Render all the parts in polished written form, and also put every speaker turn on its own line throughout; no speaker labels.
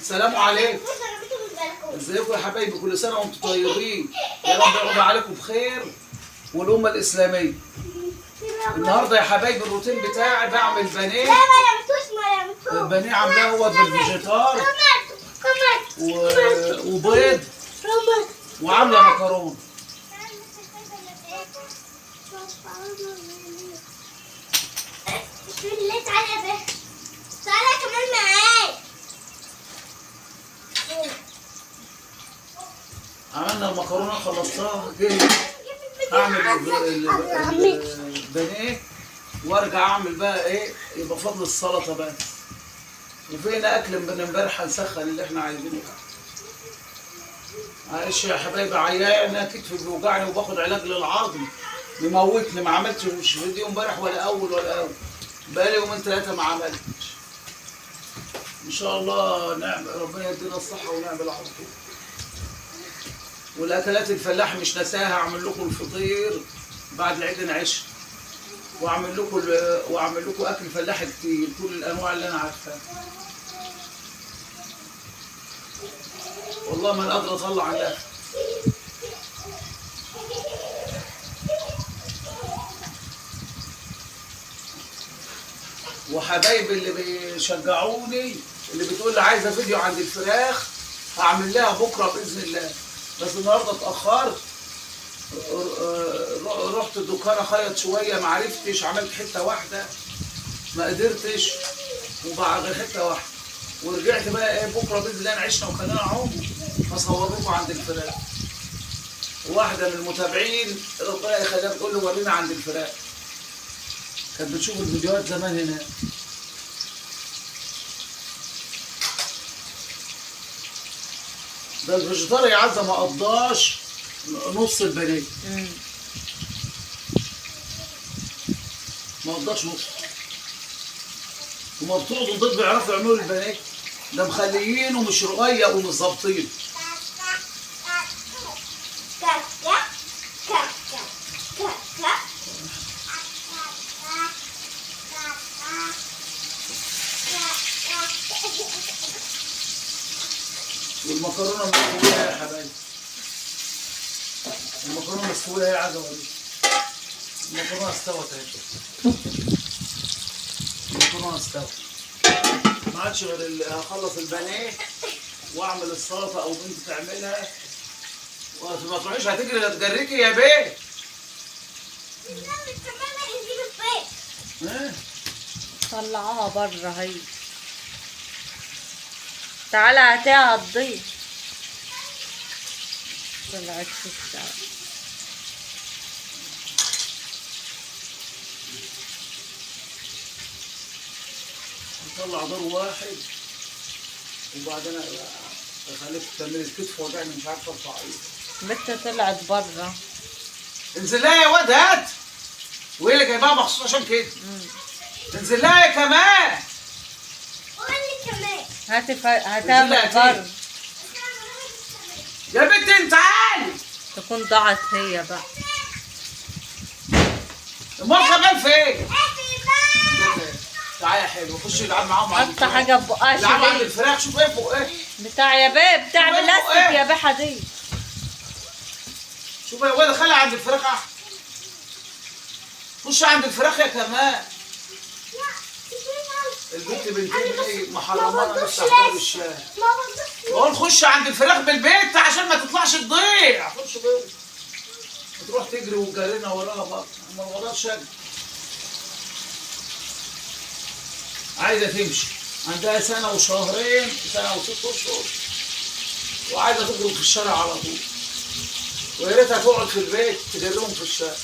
السلام عليكم. ازيكم يا حبايبي؟ كل سنه وانتم طيبين، يا رب يرضى عليكم بخير والامه الاسلاميه. النهارده يا حبايبي الروتين بتاعي بعمل بانيه. البانيه عاملاه هو بالفيجيتار وبيض وعامله مكرونه.
تعالى كمان معاك.
عملنا المكرونه خلصتها جاهز. اعمل البانيه وارجع اعمل بقى ايه، يبقى فضل السلطه بقى. وفينا اكل من امبارح هنسخن اللي احنا عايزينه. معلش يا حبايبي، عيان كتفي بيوجعني وباخد علاج للعظم مموتني. ما عملتش فيديو امبارح ولا اول بقالي يومين ثلاثه ما عملتش. ان شاء الله نعمل، ربنا يدينا الصحه ونعمل على طول. والاكلات الفلاح مش نساها، اعمل لكم الفطير بعد العيد العشاء، واعمل لكم اكل فلاحي كتير، كل الانواع اللي انا عارفاها. والله ما قادر اطلع عن الاكل. وحبايبي اللي بيشجعوني، اللي بتقول لي عايزه فيديو عند الفراخ، هعمل لها بكره باذن الله. بس النهارده اتاخرت، رحت الدكان اخيط شويه، ما عرفتش، عملت حته واحده ما قدرتش، وبعد حته واحده ورجعت بقى ايه بكره باذن الله. عشنا وخلينا عمر هصور لكم عند الفراخ. واحده من المتابعين ربنا يخليها بتقول له ورينا عند الفراخ، كانت بتشوف الفيديوهات زمان هناك. ده الفيجيتار يا عزه ما قضاش نص البانيه، ما قضاش نص. وما بتوع البيض بيعرفوا يعملوا البانيه، ده مخليين ومش رقيق ومش ظابطين. والمكرونه مستويه يا حبايبي، المكرونه مستويه يا عزه وليد. المكرونه استوت اهي، المكرونه استوت. ما عادش غير هخلص البانيه واعمل السلطه او بنتي تعملها. ما تروحيش هتجري هتجريكي يا بيه.
طلعوها بره هي. تعالى هاتيها هتضيع. طلعت في الساعة.
نطلع دور واحد وبعدين اخليك تعملي الكتف وجعني مش عارفه ارفع ايه.
بنتها طلعت بره.
انزل لها يا واد هات. وايه اللي جايباها مخصوص عشان كده؟ انزل لها يا كمان.
هاتها من بره.
يا بنت انت تعالي.
تكون ضاعت هي بقى.
امال كمان فين؟ تعالى يا حلو، خش العب معاهم.
حط حاجه في بقها.
العب عند الفراخ، شوف ايه فوق ايه.
بتاع يا بيه، بتاع بلاستيك يا بيه حديد.
شوف يا واد خلي عند الفراخ احسن. خش عند الفراخ يا كمان. البنت بنتين محرمانه نفسها باب الشارع. بقول خش عند الفراخ بالبيت عشان ما تطلعش تضيع. خش جوه. تروح تجري وجرينا وراها بقى، ما وراش شجر. عايزه تمشي، عندها سنه وشهرين، سنه وست اشهر، وعايزه تخرج في الشارع على طول. ويا ريتها تقعد في البيت تجريهم في الشارع.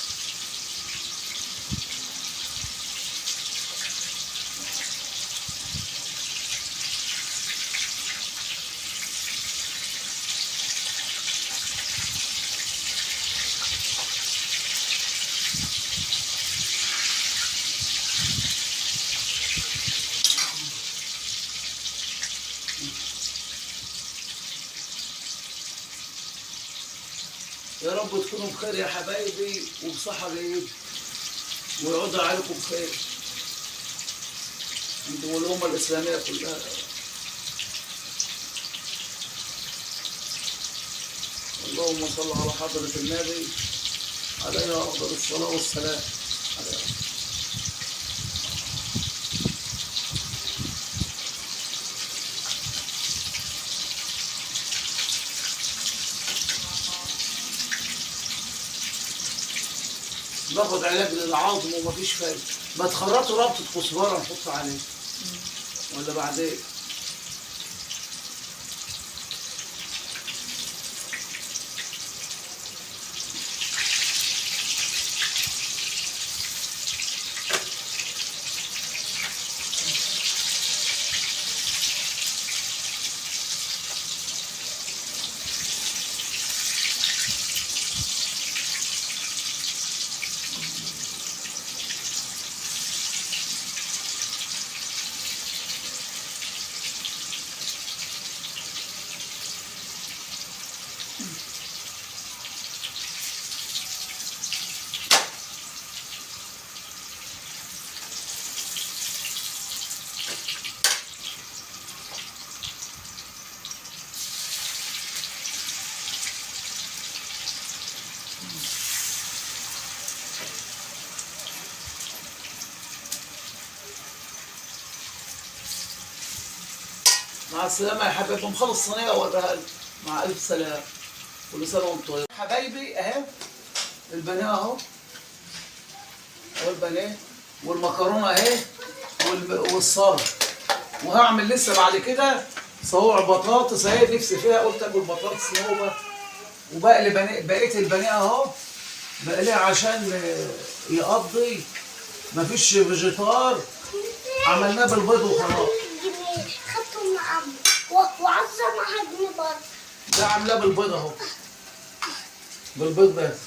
يا رب تكونوا بخير يا حبايبي وبصحة جيدة ويعود عليكم بخير انتوا والأمة الإسلامية كلها. اللهم صل على حضرة النبي عليه أفضل الصلاة والسلام. باخد علاج للعظم ومفيش فايدة. ما تخرطوا ربطة كزبرة نحط عليه ولا بعدين؟ مع السلامة يا حبايبي، مخلص صينية وأوريها لكم. مع ألف سلامة، كل سنة وأنتم طيبين. حبايبي أهي البانيه أهو، والبانيه والمكرونة أهي والصلصة. وهعمل لسه بعد كده صوابع بطاطس أهي، نفسي فيها، قلت آكل بطاطس نوبة. وبقلي بقيت البانيه أهو بقليه عشان يقضي، مفيش فيجيتار، عملناه بالبيض وخلاص.
خدته مع عمي وعزة معها جنيه برضه.
ده عاملاه بالبيض اهو، بالبيض بس.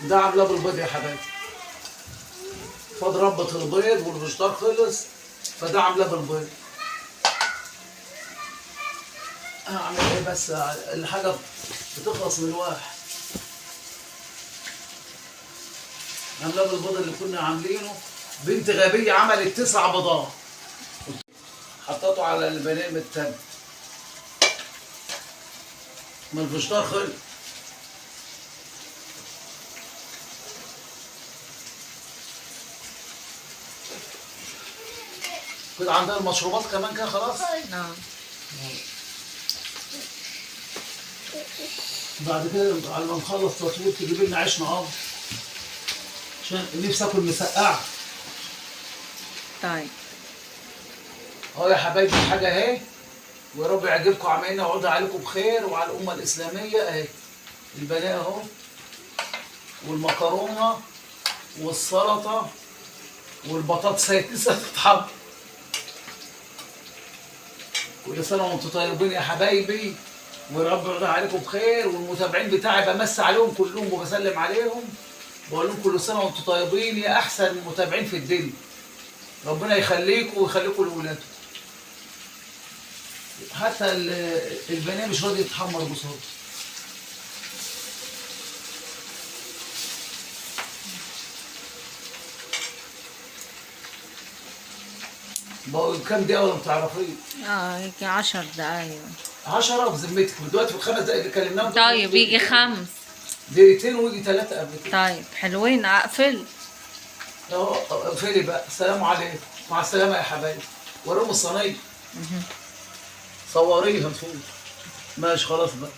ده عاملاه بالبيض يا حبايبي. فاض ربة البيض والفيجيتار خلص، فده عاملاه بالبيض. هعمل ايه بس؟ الحاجة بتخلص من الواحد. عاملاه بالبيض اللي كنا عاملينه. بنت غبية عملت 9 بيضات، حطيته على البانيه التاني. ما الفيجيتار خلص. كده عندنا المشروبات كمان كده خلاص.
نعم.
بعد كده على ما نخلص تصوير تجيب لنا عيش نقط، عشان نفسي اكل مسقعه.
طيب
اهو يا حبايبي الحاجه اهي، ويا رب يعجبكم. عمالين يعود عليكم بخير وعلى الامه الاسلاميه اهي. البانيه اهو، والمكرونه والسلطه والبطاطس اهي لسه بتتحط. كل سنه وانتم طيبين يا حبايبي، ويا رب يعود عليكم بخير. والمتابعين بتاعي بمسي عليهم كلهم وبسلم عليهم، بقول لهم كل سنه وانتم طيبين يا احسن متابعين في الدنيا. ربنا يخليكم ويخليكم لاولادكم. حتى البانيه مش راضي يتحمر بسرعه. بقوا كام دقيقه ولا ما تعرفيش؟
يجي 10 دقايق.
10 بذمتك؟ دلوقتي في ال5 دقايق اللي كلمناهم
طيب يجي 5
دقيقتين ويجي 3 قبل كده.
طيب حلوين، اقفل.
اهو اقفلي بقى. السلام عليكم، مع السلامه يا حبايبي. وريهم الصينيه، صوريها نشوف. ماشي خلاص بقى.